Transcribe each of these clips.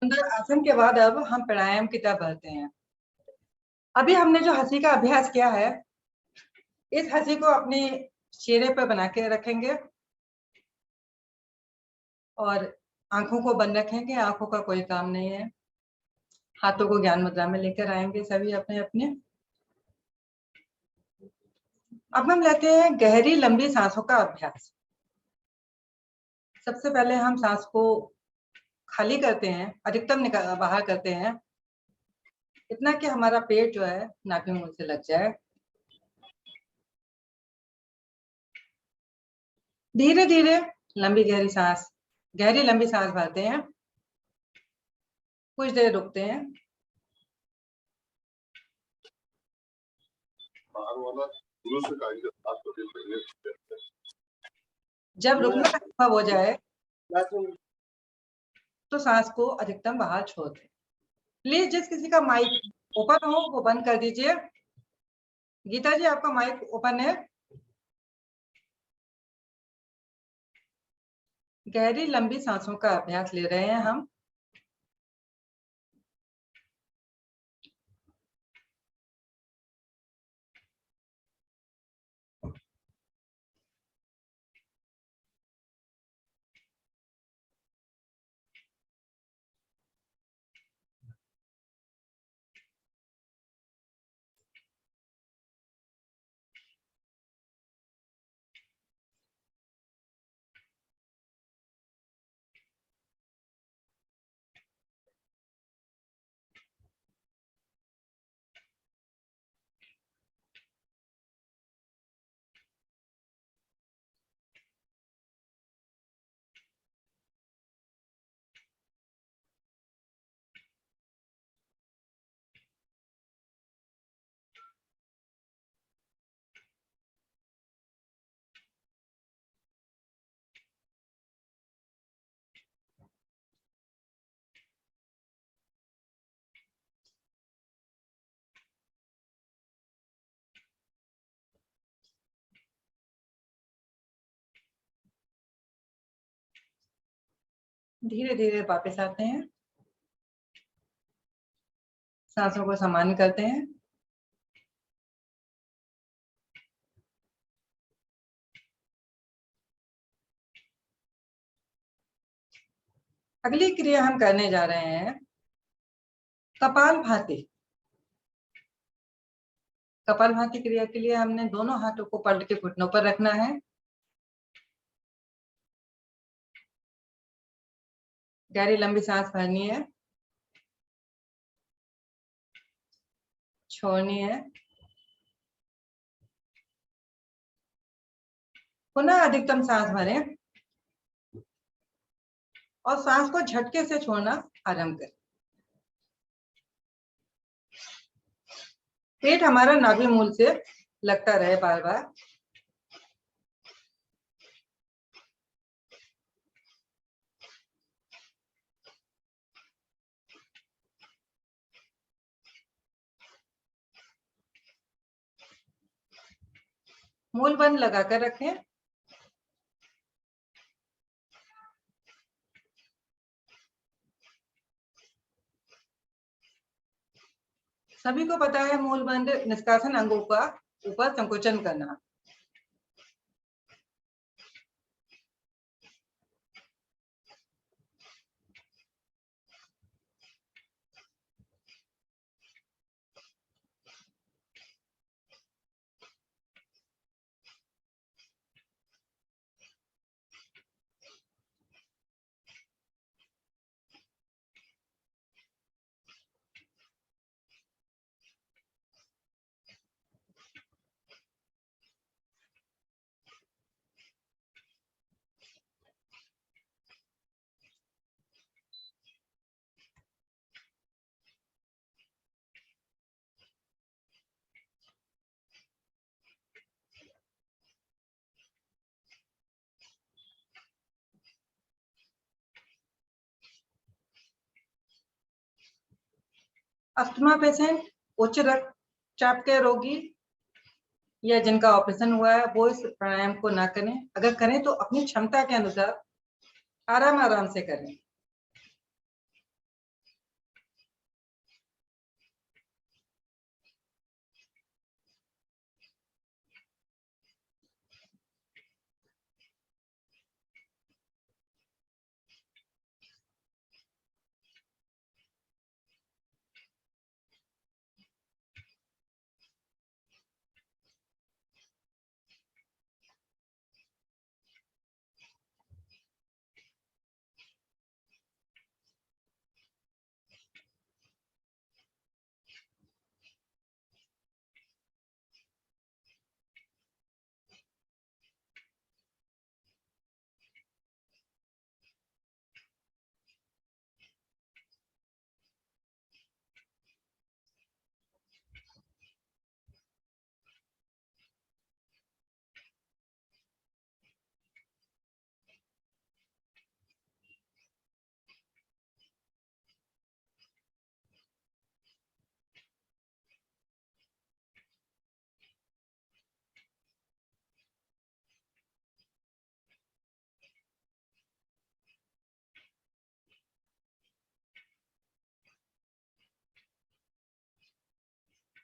सुंदर आसन के बाद अब हम प्राणायाम की तरफ बढ़ते हैं। अभी हमने जो हंसी का अभ्यास किया है, इस हंसी को अपने चेहरे पर बना के रखेंगे और आंखों को बंद रखेंगे। आंखों का कोई काम नहीं है। हाथों को ज्ञान मुद्रा में लेकर आएंगे सभी अपने अपने। अब हम लेते हैं गहरी लंबी सांसों का अभ्यास। सबसे पहले हम सांस को खाली करते हैं, अधिकतम बाहर करते हैं, इतना कि हमारा पेट जो है नाभि मूल से लग जाए। धीरे धीरे गहरी लंबी सांस भरते हैं, कुछ देर रुकते हैं, जब रुकने का अनुभव हो जाए तो सांस को अधिकतम बाहर छोड़ दें। प्लीज जिस किसी का माइक ओपन हो वो बंद कर दीजिए। गीता जी, आपका माइक ओपन है? गहरी लंबी सांसों का अभ्यास ले रहे हैं हम। धीरे धीरे वापस आते हैं, सांसों को सामान्य करते हैं। अगली क्रिया हम करने जा रहे हैं कपालभाति। कपालभाति क्रिया के लिए हमने दोनों हाथों को पलट के घुटनों पर रखना है। गहरी लंबी सांस भरनी है, छोड़नी है, पुनः अधिकतम सांस भरें और सांस को झटके से छोड़ना आरंभ करें। पेट हमारा नाभि मूल से लगता रहे बार बार। मूल बंद लगाकर रखें। सभी को पता है मूल बंद निष्कासन अंगों का ऊपर संकोचन करना। अस्थमा पेशेंट, उच्च रक्तचाप के रोगी या जिनका ऑपरेशन हुआ है वो इस प्राणायाम को ना करें। अगर करें तो अपनी क्षमता के अनुसार आराम आराम से करें।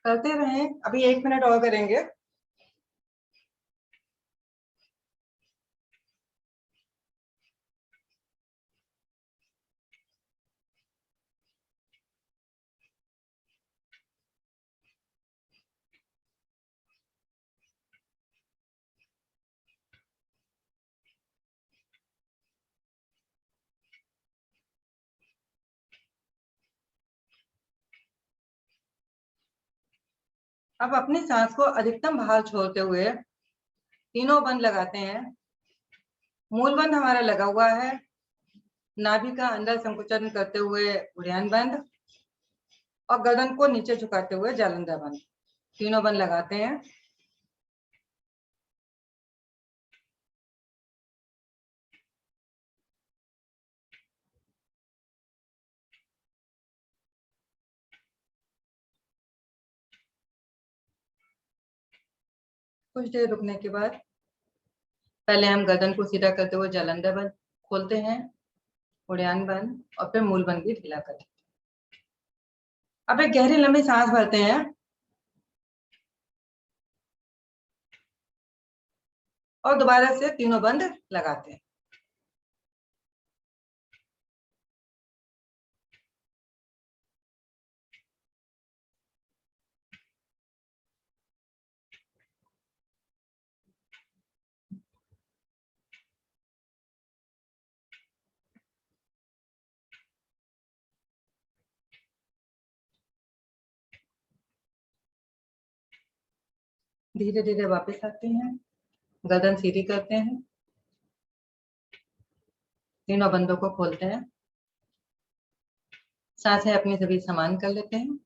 करते रहें, अभी 1 मिनट और करेंगे। अब अपनी सांस को अधिकतम बाहर छोड़ते हुए तीनों बंद लगाते हैं। मूल बंद हमारा लगा हुआ है, नाभि का अंदर संकुचन करते हुए उड़ान बंद, और गर्दन को नीचे झुकाते हुए जालंधर बंद। तीनों बंद लगाते हैं। कुछ देर रुकने के बाद पहले हम गर्दन को सीधा करते हुए जालंधर बंद खोलते हैं, उड़ान बंद, और फिर मूल बंद भी ढीला करते हैं। अब एक गहरी लंबी सांस भरते हैं और दोबारा से तीनों बंद लगाते हैं। धीरे धीरे वापस आते हैं, गर्दन सीधी करते हैं, तीनों बंदों को खोलते हैं, सांसें अपनी सभी समान कर लेते हैं।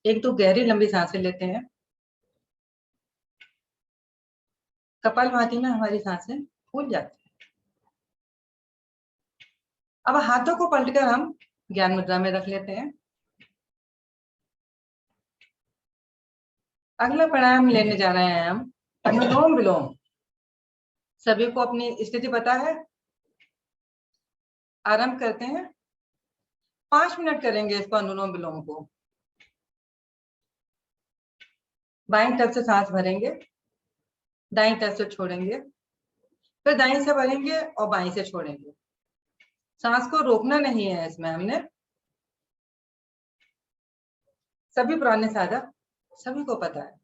एक दो गहरी लंबी सांसें लेते हैं। कपालभाति में हमारी सांसें फूल जाती हैं। अब हाथों को पलटकर हम ज्ञान मुद्रा में रख लेते हैं। अगला प्राणायाम लेने जा रहे हैं हम अनुलोम विलोम। सभी को अपनी स्थिति पता है। आरंभ करते हैं। 5 मिनट करेंगे इसको, अनुलोम विलोम को। बाईं तरफ से सांस भरेंगे, दाईं तरफ से छोड़ेंगे, फिर दाईं से भरेंगे और बाईं से छोड़ेंगे। सांस को रोकना नहीं है इसमें हमने। सभी पुराने साधक सभी को पता है।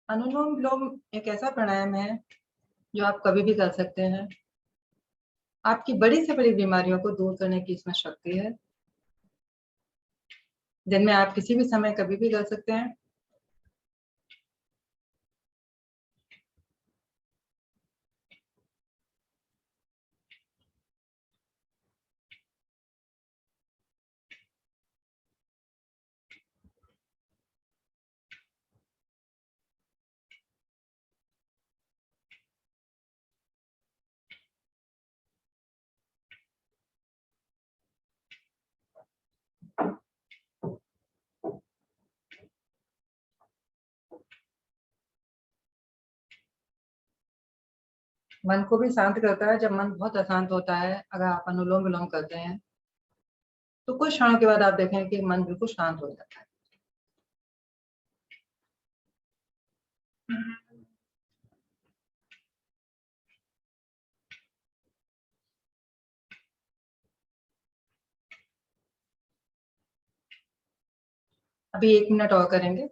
अनुलोम विलोम एक ऐसा प्राणायाम है जो आप कभी भी कर सकते हैं। आपकी बड़ी से बड़ी बीमारियों को दूर करने की इसमें शक्ति है। दिन में आप किसी भी समय कभी भी कर सकते हैं। मन को भी शांत करता है। जब मन बहुत अशांत होता है, अगर आप अनुलोम विलोम करते हैं तो कुछ क्षणों के बाद आप देखें कि मन बिल्कुल शांत हो जाता है। अभी 1 मिनट और करेंगे।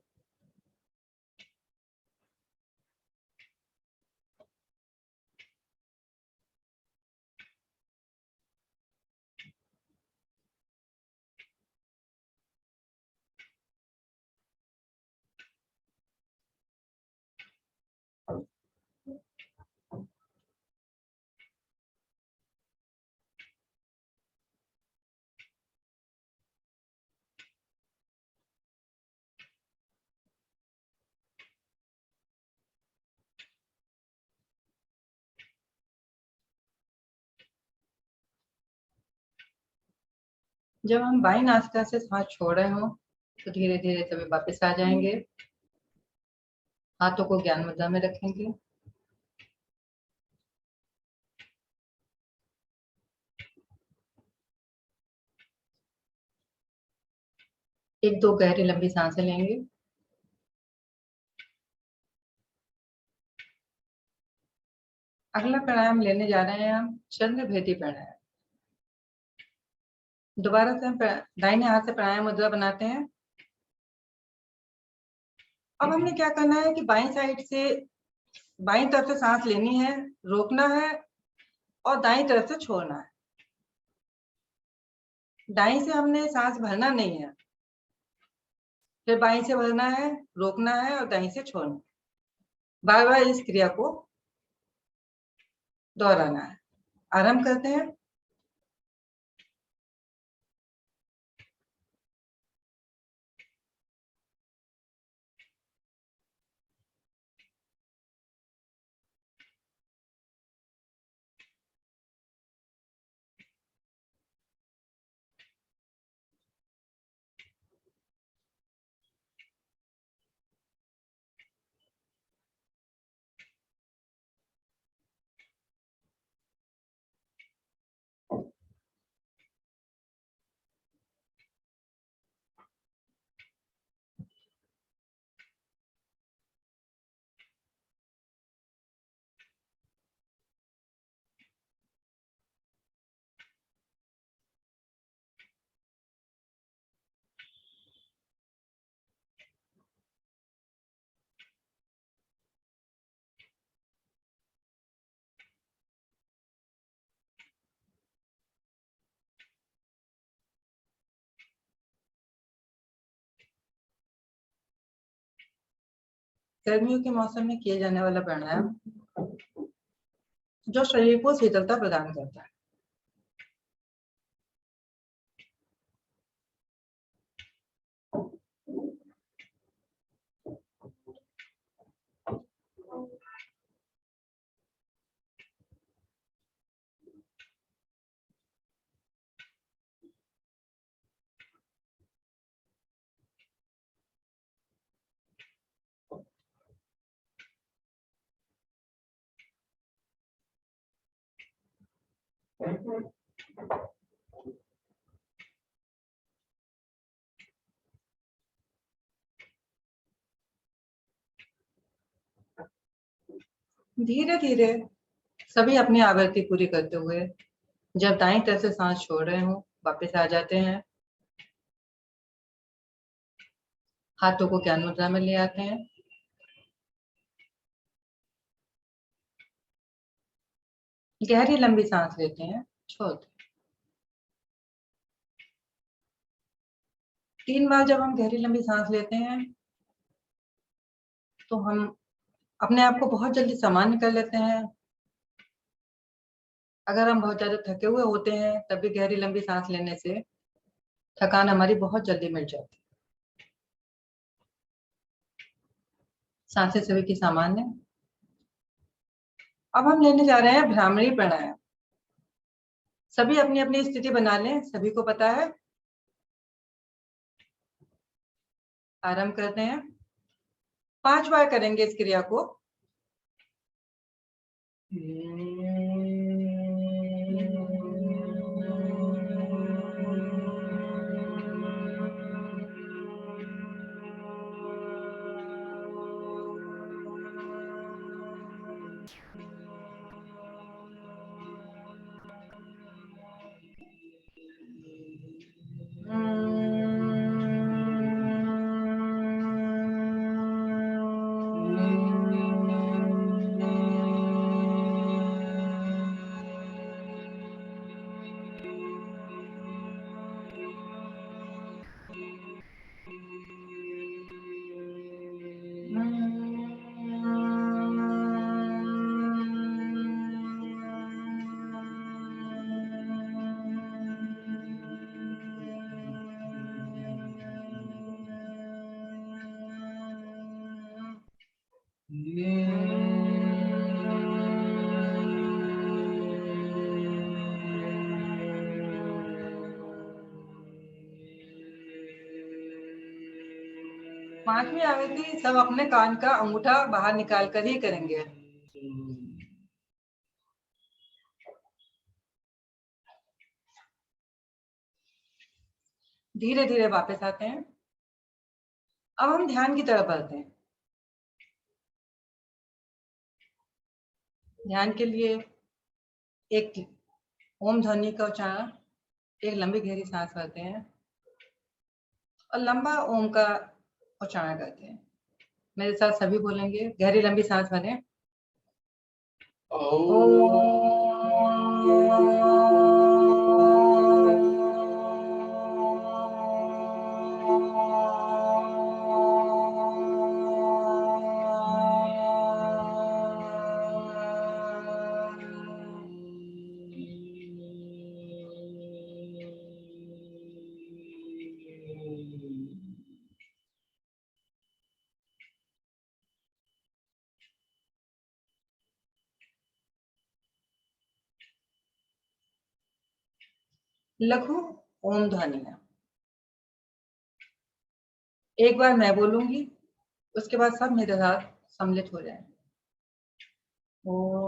जब हम बाई नासिका से सांस छोड़ रहे हो तो धीरे धीरे सभी वापस आ जाएंगे। हाथों को ज्ञान मुद्रा में रखेंगे। एक दो गहरी लंबी सांसें लेंगे। अगला प्राणायाम लेने जा रहे हैं हम चंद्र भेदी प्राणायाम। दोबारा से हम दाहिने हाथ से प्राणायाम मुद्रा बनाते हैं। अब हमने क्या करना है कि बाईं साइड से, बाईं तरफ से सांस लेनी है, रोकना है और दाईं तरफ से छोड़ना है। दाईं से हमने सांस भरना नहीं है, फिर बाईं से भरना है, रोकना है और दाईं से छोड़ना है। बार बार इस क्रिया को दोहराना है। आरंभ करते हैं। गर्मियों के मौसम में किए जाने वाला प्राणायाम जो शरीर को शीतलता प्रदान करता है। धीरे धीरे सभी अपनी आवृत्ति पूरी करते हुए जब दाईं तरफ से सांस छोड़ रहे हो वापस आ जाते हैं। हाथों को ज्ञान मुद्रा में ले आते हैं। गहरी लंबी सांस लेते हैं, छोड़ते हैं। 3 बार जब हम गहरी लंबी सांस लेते हैं तो हम अपने आप को बहुत जल्दी सामान्य कर लेते हैं। अगर हम बहुत ज्यादा थके हुए होते हैं तब भी गहरी लंबी सांस लेने से थकान हमारी बहुत जल्दी मिट जाती है। सांसें सभी की सामान्य। अब हम लेने जा रहे हैं भ्रामरी प्राणायाम। सभी अपनी अपनी स्थिति बना लें, सभी को पता है। आरंभ करते हैं। 5 बार करेंगे इस क्रिया को। पांचवी आवृत्ति सब अपने कान का अंगूठा बाहर निकाल कर ही करेंगे। धीरे धीरे वापस आते हैं। अब हम ध्यान की तरफ बढ़ते हैं। ध्यान के लिए एक ओम ध्वनि का उच्चारण, एक लंबी गहरी सांस करते हैं और लंबा ओम का उच्चारण करते हैं। मेरे साथ सभी बोलेंगे, गहरी लंबी सांस भरें। लघु ओम ध्वनियां। एक बार मैं बोलूंगी, उसके बाद सब मेरे साथ सम्मिलित हो जाए। ओम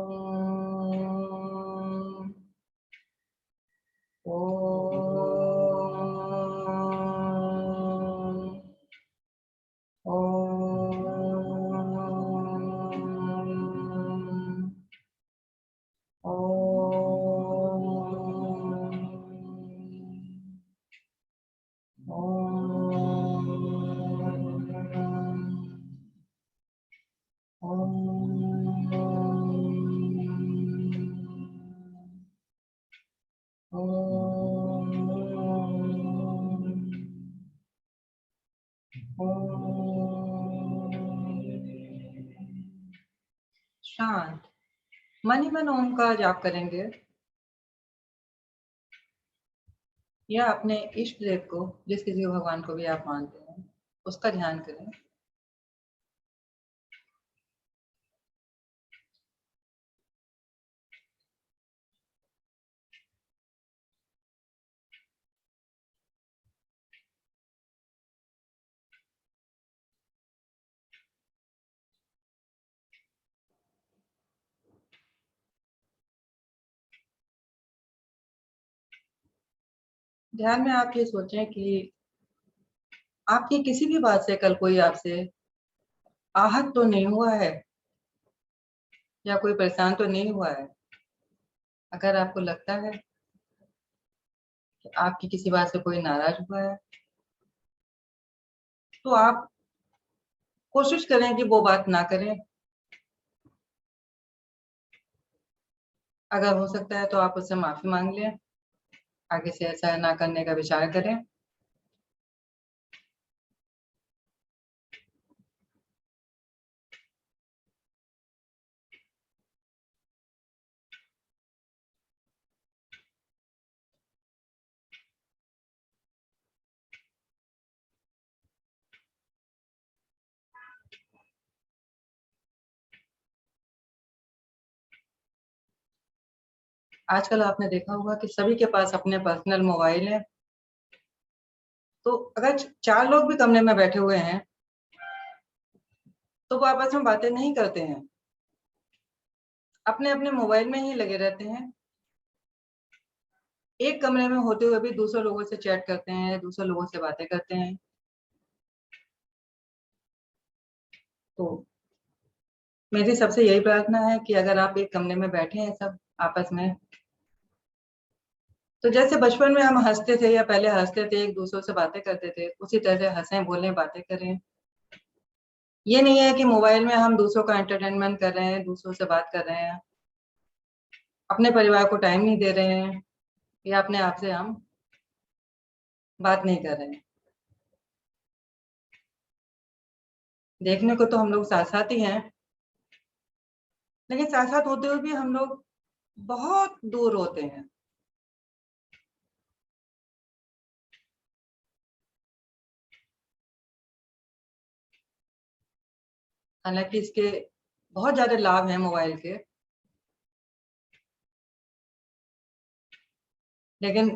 ओम शांत मन ही मन ओम का जाप करेंगे या अपने इष्ट देव को, जिस किसी भगवान को भी आप मानते हैं, उसका ध्यान करें। ध्यान में आप ये सोचें कि आपकी किसी भी बात से कल कोई आपसे आहत तो नहीं हुआ है या कोई परेशान तो नहीं हुआ है। अगर आपको लगता है कि आपकी किसी बात से कोई नाराज हुआ है, तो आप कोशिश करें कि वो बात ना करें। अगर हो सकता है तो आप उससे माफी मांग लें, आगे से ऐसा ना करने का विचार करें। आजकल आपने देखा होगा कि सभी के पास अपने पर्सनल मोबाइल है, तो अगर 4 लोग भी कमरे में बैठे हुए हैं तो वो आपस में बातें नहीं करते हैं। अपने अपने मोबाइल में ही लगे रहते हैं। एक कमरे में होते हुए भी दूसरे लोगों से चैट करते हैं, दूसरे लोगों से बातें करते हैं। तो मेरी सबसे यही प्रार्थना है कि अगर आप एक कमरे में बैठे हैं सब आपस में, तो जैसे बचपन में हम हंसते थे या पहले हंसते थे, एक दूसरे से बातें करते थे, उसी तरह से हंसें, बोलें, बातें करें। ये नहीं है कि मोबाइल में हम दूसरों का एंटरटेनमेंट कर रहे हैं, दूसरों से बात कर रहे हैं, अपने परिवार को टाइम नहीं दे रहे हैं, या अपने आप से हम बात नहीं कर रहे हैं। देखने को तो हम लोग साथ साथ ही हैं, लेकिन साथ साथ होते हुए भी हम लोग बहुत दूर होते हैं। हालांकि इसके बहुत ज्यादा लाभ हैं मोबाइल के, लेकिन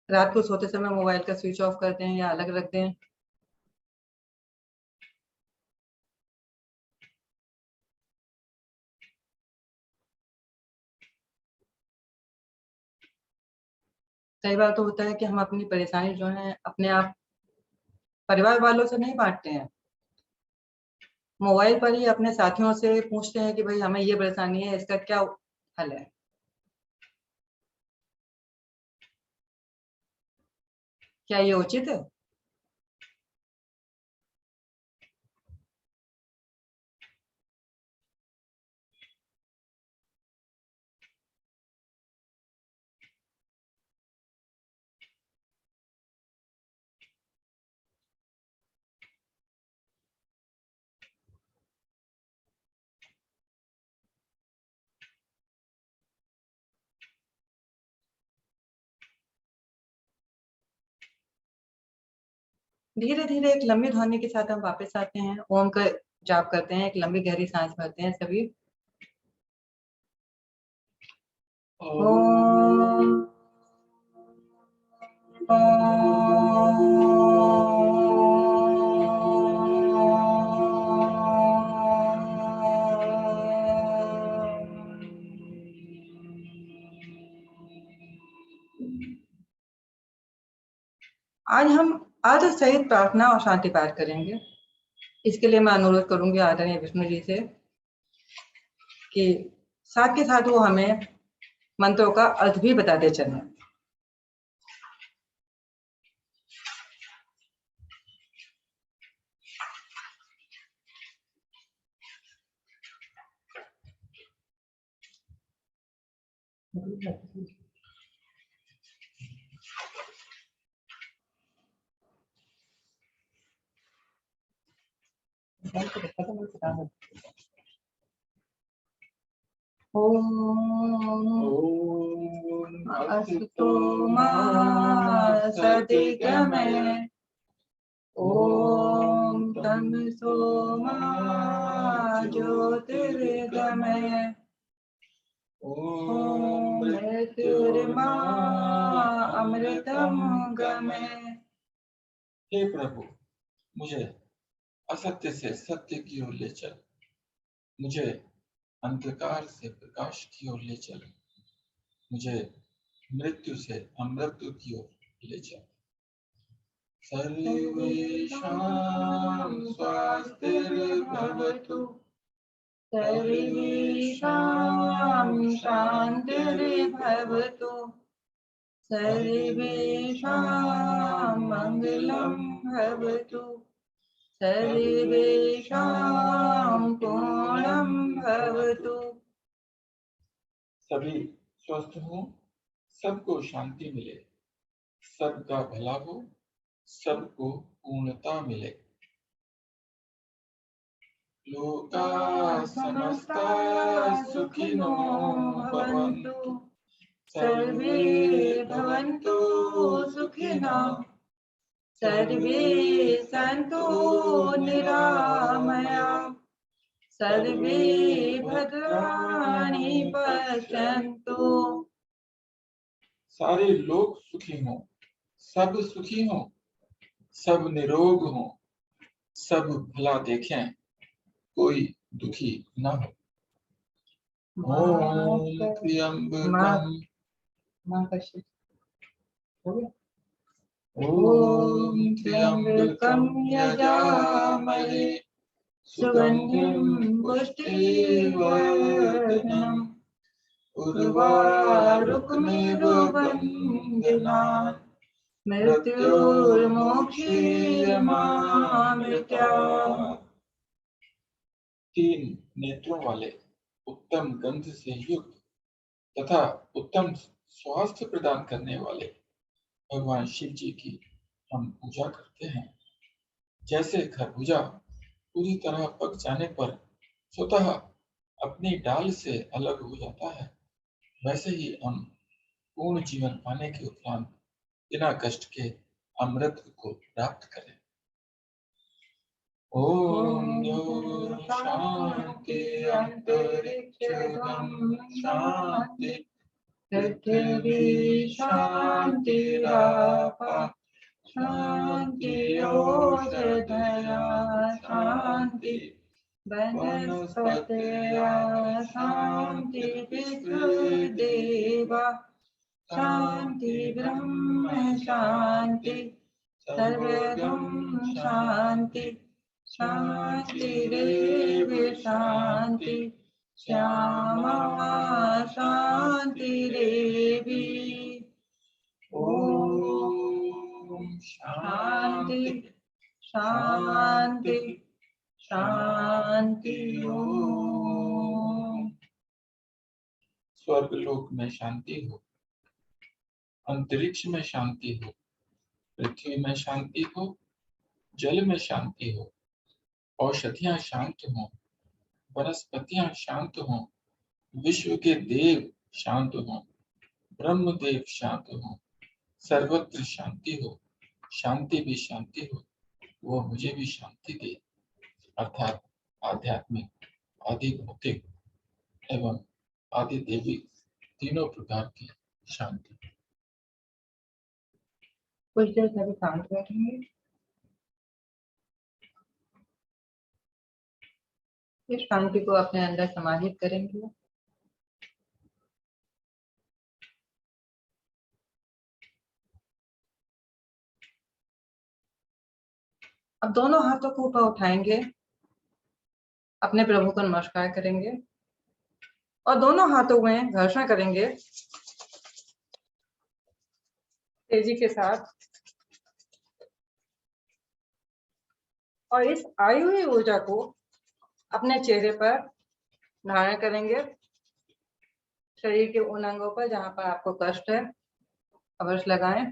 रात को सोते समय मोबाइल का स्विच ऑफ कर दें या अलग रख दें। कई बार तो होता है कि हम अपनी परेशानी जो है अपने आप परिवार वालों से नहीं बांटते हैं, मोबाइल पर ही अपने साथियों से पूछते हैं कि भाई हमें ये परेशानी है, इसका क्या हल है। क्या ये उचित है? धीरे धीरे एक लंबी ध्वनि के साथ हम वापस आते हैं, ओम का जाप करते हैं, एक लंबी गहरी सांस भरते हैं सभी। ओम आज हम अर्ध सहित प्रार्थना और शांति पाठ करेंगे। इसके लिए मैं अनुरोध करूंगी आदरणीय विष्णु जी से कि साथ के साथ वो हमें मंत्रों का अर्थ भी बताते चलें। ओम अस्तु मा सदिगमय, ओम तमसो मा ज्योतिर्गमय, ओम मृत्युर्मा अमृतम गमय। हे प्रभु, मुझे असत्य से सत्य की ओर ले चल, मुझे अंधकार से प्रकाश की ओर ले चल, मुझे मृत्यु से अमृत्यु की ओर ले चल। सर्वेषां स्वास्तिर्भवतु, सर्वेषां शान्तिर्भवतु, सर्वेषां मङ्गलं भवतु, सर्वेषां पूर्णं भवतु। सभी स्वस्थ हो, सबको शांति मिले, सबका भला हो, सबको पूर्णता मिले। लोका समस्ता सुखिनो भवन्तु, सर्वे भवन्तु सुखिनः, सर्वे सन्तु निरामयाः, सर्वे भद्राणि पश्यन्तु। सारे लोग सुखी हों, सब सुखी हों, सब निरोग हों, सब भला देखें, कोई दुखी न हो। ओम त्र्यंबकम माँ का शीश हो गया। ओम त्र्यंबकम यजामहे सुगंधिं पुष्टिवर्धनम् उर्वारुकमिव मृत्युर्मोक्षीयमामृत्यात्। तीन नेत्रों वाले उत्तम गंध से युक्त तथा उत्तम स्वास्थ्य प्रदान करने वाले भगवान शिव जी की हम पूजा करते हैं। जैसे खरबूजा पूरी तरह पक जाने पर स्वतः अपनी डाल से अलग हो जाता है, वैसे ही हम पूर्ण जीवन पाने के उपरांत बिना कष्ट के अमृत को प्राप्त करें। ओम शांति अंतरिक्षं शांति पृथ्वी शांतिरापः शांति ओषधयः शांति वनस्पतयः शांति पितृदेवा शांति ब्रह्म शांति सर्वगम शांति शांतिरेव शांति श्यामा शांतिरेवि। ओम शांति शांति शांति ओम। स्वर्गलोक में शांति हो, अंतरिक्ष में शांति हो, पृथ्वी में शांति हो, जल में शांति हो, औषधियां शांत हों, वनस्पतियां शांत हों, विश्व के देव शांत हों, ब्रह्मदेव शांत हों, सर्वत्र शांति हो, शांति भी शांति हो, वो मुझे भी शांति दे, अर्थात आध्यात्मिक, आदि भौतिक एवं आदि दैविक तीनों प्रकार की शांति। कुछ देर सभी शांत बैठेंगे। इस शांति को अपने अंदर समाहित करेंगे। अब दोनों हाथों को ऊपर उठाएंगे, अपने प्रभु को नमस्कार करेंगे और दोनों हाथों में घर्षण करेंगे तेजी के साथ और इस आई हुई ऊर्जा को अपने चेहरे पर धारण करेंगे। शरीर के उन अंगों पर जहां पर आपको कष्ट है अवश्य लगाएं।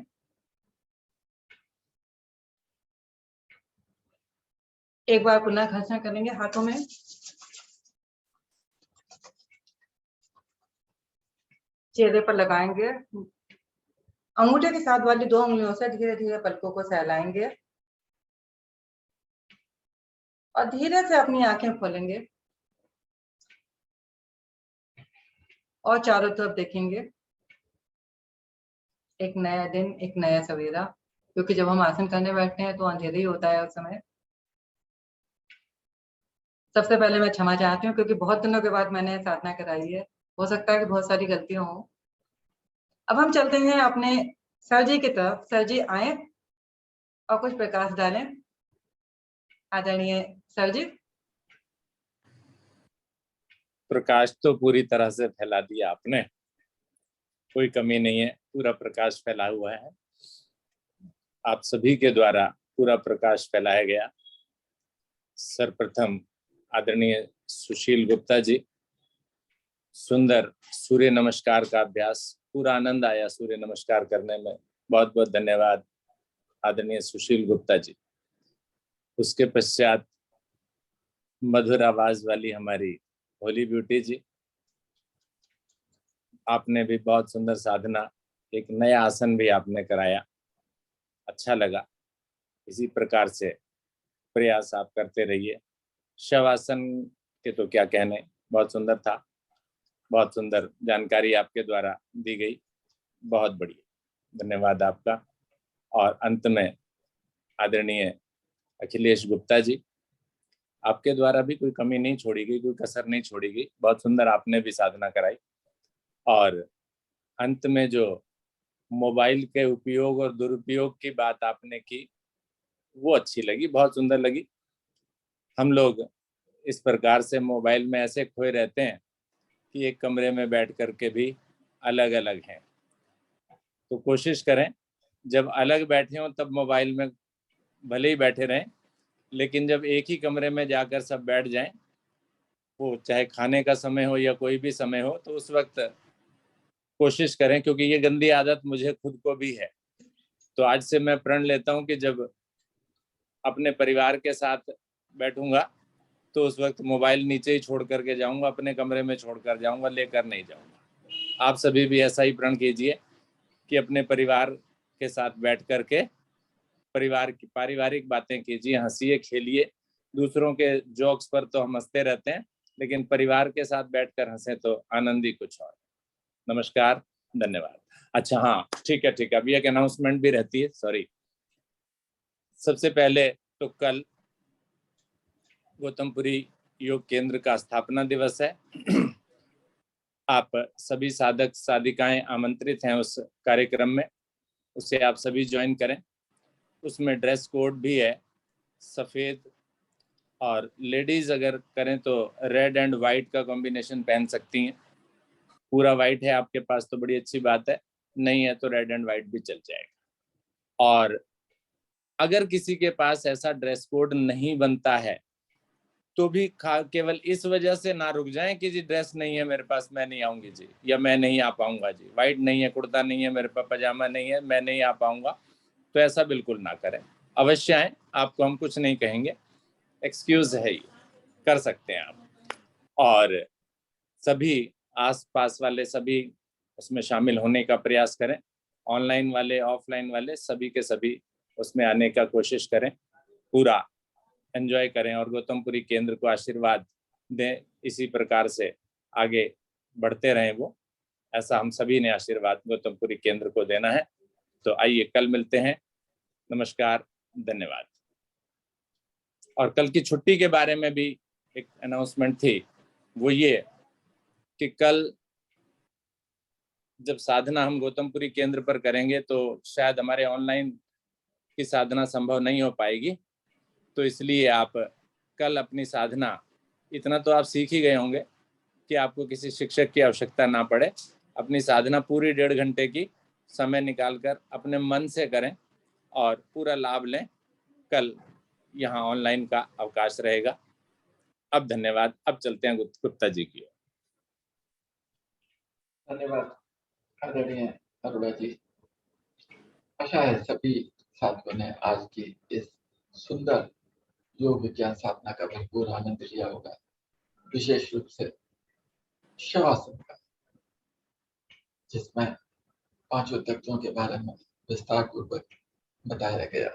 एक बार पुनः घर्षण करेंगे हाथों में। चेहरे पर लगाएंगे। अंगूठे के साथ वाली 2 उंगलियों से धीरे धीरे पलकों को सहलाएंगे और धीरे से अपनी आंखें खोलेंगे और चारों तरफ देखेंगे। एक नया दिन, एक नया सवेरा, क्योंकि जब हम आसन करने बैठते हैं तो अंधेरा ही होता है उस समय। सबसे पहले मैं क्षमा चाहती हूँ क्योंकि बहुत दिनों के बाद मैंने साधना कराई है, हो सकता है कि बहुत सारी गलतियां हो। अब हम चलते हैं अपने सर जी की तरफ। सर जी आए और कुछ प्रकाश डालें। आदरणीय सर जी। प्रकाश तो पूरी तरह से फैला दिया आपने, कोई कमी नहीं है, पूरा प्रकाश फैला हुआ है। आप सभी के द्वारा पूरा प्रकाश फैलाया गया। सर्वप्रथम आदरणीय सुशील गुप्ता जी, सुंदर सूर्य नमस्कार का अभ्यास, पूरा आनंद आया सूर्य नमस्कार करने में। बहुत बहुत धन्यवाद आदरणीय सुशील गुप्ता जी। उसके पश्चात मधुर आवाज वाली हमारी होली ब्यूटी जी, आपने भी बहुत सुंदर साधना, एक नया आसन भी आपने कराया, अच्छा लगा। इसी प्रकार से प्रयास आप करते रहिए। शवासन के तो क्या कहने, बहुत सुंदर था, बहुत सुंदर जानकारी आपके द्वारा दी गई, बहुत बढ़िया, धन्यवाद आपका। और अंत में आदरणीय अखिलेश गुप्ता जी, आपके द्वारा भी कोई कमी नहीं छोड़ी गई, कोई कसर नहीं छोड़ी गई। बहुत सुंदर आपने भी साधना कराई। और अंत में जो मोबाइल के उपयोग और दुरुपयोग की बात आपने की, वो अच्छी लगी, बहुत सुंदर लगी। हम लोग इस प्रकार से मोबाइल में ऐसे खोए रहते हैं कि एक कमरे में बैठ करके भी अलग अलग हैं। तो कोशिश करें जब अलग बैठे हों तब मोबाइल में भले ही बैठे रहें, लेकिन जब एक ही कमरे में जाकर सब बैठ जाएं, वो चाहे खाने का समय हो या कोई भी समय हो, तो उस वक्त कोशिश करें, क्योंकि ये गंदी आदत मुझे खुद को भी है। तो आज से मैं प्रण लेता हूं कि जब अपने परिवार के साथ बैठूंगा तो उस वक्त मोबाइल नीचे ही छोड़ करके जाऊंगा, अपने कमरे में छोड़ कर जाऊंगा, लेकर नहीं जाऊंगा। आप सभी भी ऐसा ही प्रण कीजिए कि अपने परिवार के साथ बैठ करके परिवार की पारिवारिक बातें कीजिए, हंसिए, खेलिए। दूसरों के जोक्स पर तो हम हंसते रहते हैं, लेकिन परिवार के साथ बैठकर हंसे तो आनंद ही कुछ और। नमस्कार, धन्यवाद। अच्छा हाँ, ठीक है ठीक है, अभी एक अनाउंसमेंट भी रहती है, सॉरी। सबसे पहले तो कल गौतमपुरी योग केंद्र का स्थापना दिवस है। आप सभी साधक साधिकाएं आमंत्रित हैं उस कार्यक्रम में, उसे आप सभी ज्वाइन करें। उसमें ड्रेस कोड भी है, सफ़ेद, और लेडीज अगर करें तो रेड एंड वाइट का कॉम्बिनेशन पहन सकती हैं। पूरा वाइट है आपके पास तो बड़ी अच्छी बात है, नहीं है तो रेड एंड वाइट भी चल जाएगा। और अगर किसी के पास ऐसा ड्रेस कोड नहीं बनता है तो भी केवल इस वजह से ना रुक जाएं कि जी ड्रेस नहीं है मेरे पास, मैं नहीं आऊंगी जी, या मैं नहीं आ पाऊंगा जी, वाइट नहीं है, कुर्ता नहीं है मेरे पास, पजामा नहीं है, मैं नहीं आ पाऊंगा। तो ऐसा बिल्कुल ना करें, अवश्य आए, आपको हम कुछ नहीं कहेंगे, एक्सक्यूज है, ये कर सकते हैं आप। और सभी आसपास वाले सभी उसमें शामिल होने का प्रयास करें, ऑनलाइन वाले ऑफलाइन वाले सभी के सभी उसमें आने का कोशिश करें, पूरा एंजॉय करें और गौतमपुरी केंद्र को आशीर्वाद दें। इसी प्रकार से आगे बढ़ते रहें वो, ऐसा हम सभी ने आशीर्वाद गौतमपुरी केंद्र को देना है। तो आइए कल मिलते हैं। नमस्कार, धन्यवाद। और कल की छुट्टी के बारे में भी एक अनाउंसमेंट थी, वो ये कि कल जब साधना हम गौतमपुरी केंद्र पर करेंगे तो शायद हमारे ऑनलाइन की साधना संभव नहीं हो पाएगी। तो इसलिए आप कल अपनी साधना, इतना तो आप सीख ही गए होंगे कि आपको किसी शिक्षक की आवश्यकता ना पड़े। अपनी साधना पूरी 1.5 घंटे की समय निकालकर अपने मन से करें और पूरा लाभ लें। कल यहाँ ऑनलाइन का अवकाश रहेगा। अब धन्यवाद, अब चलते हैं गुप्ता जी की ओर। धन्यवाद आदरणीय अरोड़ा जी। आशा है सभी साथियों ने आज की इस सुंदर योग विज्ञान साधना का भरपूर आनंद लिया होगा, विशेष रूप से शवासन का, जिसमें 5 तत्वों के बारे में विस्तार पूर्वक बताया गया।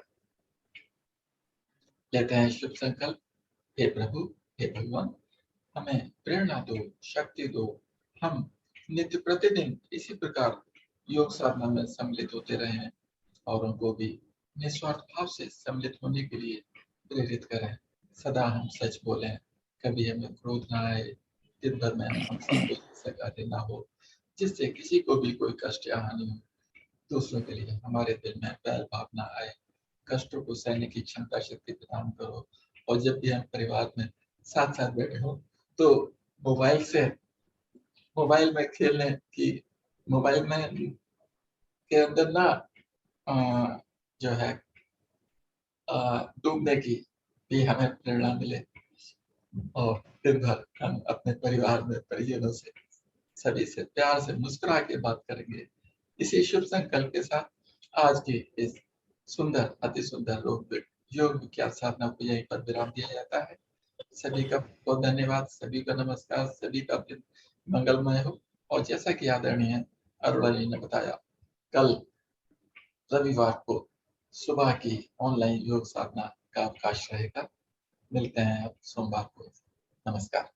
लेते हैं शुभ संकल्प। हे प्रभु, हे भगवान, हमें प्रेरणा दो, शक्ति दो, हम नित्य प्रतिदिन इसी प्रकार योग साधना में सम्मिलित होते रहें और उनको भी निस्वार्थ भाव से सम्मिलित होने के लिए प्रेरित करें। सदा हम सच बोलें, कभी हमें क्रोध ना आए, दिन भर में हम सबको सकाते ना हो, जिससे किसी को भी कोई कष्ट या हानि हो। दूसरों के लिए हमारे दिल में बैर भाव ना आए, कष्टों को सहने की क्षमता शक्ति प्रदान करो। और जब भी हम परिवार में साथ साथ बैठे हो तो मोबाइल में खेलने की, मोबाइल में के अंदर ना जो है डूबने की भी हमें प्रेरणा मिले और दिन भर हम अपने परिवार में परिजनों से सभी से प्यार से मुस्कुरा के बात करेंगे। इसी शुभ संकल्प के साथ आज की इस सुंदर, अति सुंदर योग विज्ञान साधना को यहीं पर विराम दिया जाता है। सभी का बहुत धन्यवाद, सभी का नमस्कार, सभी का दिन मंगलमय हो। और जैसा कि आदरणीय अरोड़ा जी ने बताया, कल रविवार को सुबह की ऑनलाइन योग साधना का अवकाश रहेगा। मिलते हैं अब सोमवार को। नमस्कार।